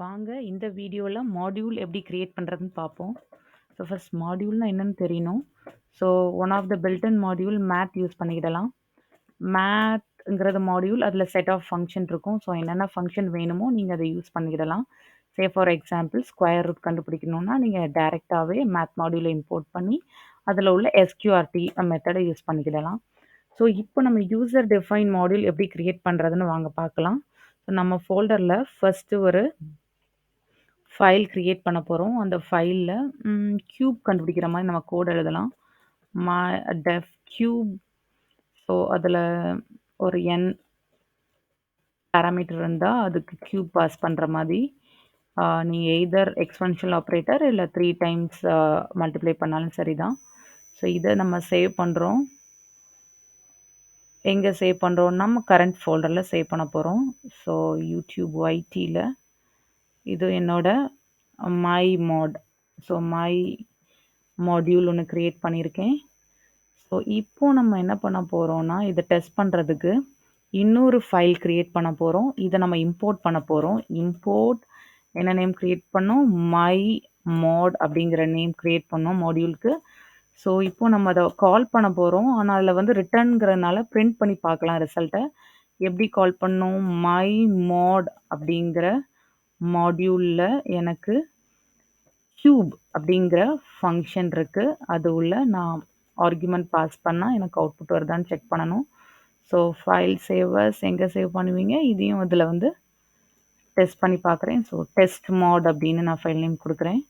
வாங்க இந்த வீடியோல மாடியூல் எப்படி கிரியேட் பண்ணுறதுன்னு பார்ப்போம். ஸோ ஃபர்ஸ்ட் மாடியூல்னா என்னன்னு தெரியணும். So one of the built in module math use பண்ணிக்கிடலாம். மேத்ங்கிறது மாடியூல் அதில் செட் ஆஃப் ஃபங்க்ஷன் இருக்கும். ஸோ என்னென்ன ஃபங்க்ஷன் வேணுமோ நீங்கள் அதை யூஸ் பண்ணிக்கிடலாம். Say for example square root கண்டுபிடிக்கணும்னா நீங்கள் டைரெக்டாகவே மேத் மாடியூலை இம்போர்ட் பண்ணி அதில் உள்ள எஸ்கியூஆர்டி மெத்தடை யூஸ் பண்ணிக்கிடலாம். ஸோ இப்போ நம்ம யூசர் டிஃபைன் மாடியூல் எப்படி கிரியேட் பண்ணுறதுன்னு வாங்க பார்க்கலாம். ஸோ நம்ம ஃபோல்டரில் ஃபஸ்ட்டு ஒரு ஃபைல் கிரியேட் பண்ண போகிறோம். அந்த ஃபைலில் க்யூப் கண்டுபிடிக்கிற மாதிரி நம்ம கோட் எழுதலாம். My def cube. ஸோ அதில் ஒரு என் பேராமீட்டர் இருந்தால் அதுக்கு க்யூப் பாஸ் பண்ணுற மாதிரி நீங்கள் எய்தர் எக்ஸ்பென்ஷியல் ஆப்ரேட்டர் இல்லை 3 டைம்ஸ் மல்டிப்ளை பண்ணாலும் சரிதான். ஸோ இதை நம்ம சேவ் பண்ணுறோம். எங்கே சேவ் பண்ணுறோம்? நம்ம கரண்ட் ஃபோல்டரில் சேவ் பண்ண போகிறோம். ஸோ யூடியூப் ஒய்டியில் இது என்னோட my mode. So my module ஒன்று க்ரியேட் பண்ணியிருக்கேன். ஸோ இப்போ நம்ம என்ன பண்ண போகிறோம்னா இதை டெஸ்ட் பண்ணுறதுக்கு இன்னொரு ஃபைல் க்ரியேட் பண்ண போகிறோம். இதை நம்ம இம்போர்ட் பண்ண போகிறோம். இம்போர்ட் என்ன நேம் க்ரியேட் பண்ணோம்? மை மோட் அப்படிங்கிற நேம் க்ரியேட் பண்ணோம் மாடியூலுக்கு. ஸோ இப்போ நம்ம அதை கால் பண்ண போகிறோம். ஆனால் அதில் வந்து ரிட்டர்ன்ங்கிறதுனால பிரிண்ட் பண்ணி பார்க்கலாம் ரிசல்ட்டை. எப்படி கால் பண்ணோம்? மை மோட் அப்படிங்கிற மாடியூலில் எனக்கு க்யூப் அப்படிங்கிற ஃபங்க்ஷன் இருக்குது. அது உள்ள நான் ஆர்குமெண்ட் பாஸ் பண்ணால் எனக்கு அவுட்புட் வருதான்னு செக் பண்ணணும். ஸோ ஃபைல் சேவர்ஸ் எங்கே சேவ் பண்ணுவீங்க? இதையும் இதில் வந்து டெஸ்ட் பண்ணி பார்க்குறேன். ஸோ டெஸ்ட் மோட் அப்படின்னு நான் ஃபைல் நேம் கொடுக்குறேன்.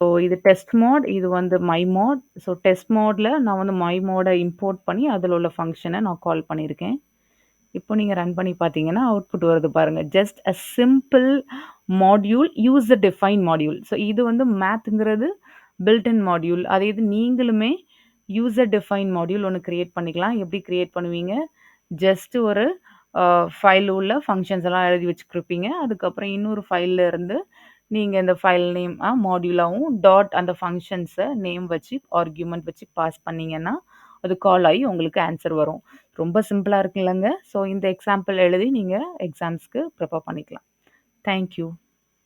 ஸோ இது டெஸ்ட் மோட், இது வந்து மை மோட். ஸோ டெஸ்ட் மோடில் நான் வந்து மை மோடை இம்போர்ட் பண்ணி அதில் உள்ள ஃபங்க்ஷனை நான் கால் பண்ணியிருக்கேன். இப்போ நீங்கள் ரன் பண்ணி பார்த்தீங்கன்னா அவுட்புட் வருது பாருங்கள். Just a simple module, user define module. So இது வந்து மேத்ங்கிறது பில்ட்-இன் மாடியூல். அதே இது நீங்களுமே யூசர் டிஃபைன் மாடியூல் ஒன்று க்ரியேட் பண்ணிக்கலாம். எப்படி க்ரியேட் பண்ணுவீங்க? ஜஸ்ட்டு ஒரு ஃபைல் உள்ள ஃபங்க்ஷன்ஸ் எல்லாம் எழுதி வச்சுக்கிருப்பீங்க. அதுக்கப்புறம் இன்னொரு ஃபைலில் இருந்து நீங்கள் இந்த ஃபைல் நேம் மாடியூலாகவும் டாட் அந்த ஃபங்க்ஷன்ஸை நேம் வச்சு ஆர்குமெண்ட் வச்சு பாஸ் பண்ணிங்கன்னா அது கால் ஆகி உங்களுக்கு ஆன்சர் வரும். ரொம்ப சிம்பிளாக இருக்குல்லங்க. ஸோ இந்த எக்ஸாம்பிள் எழுதி நீங்கள் எக்ஸாம்ஸ்க்கு ப்ரிப்பேர் பண்ணிக்கலாம். தேங்க்யூ.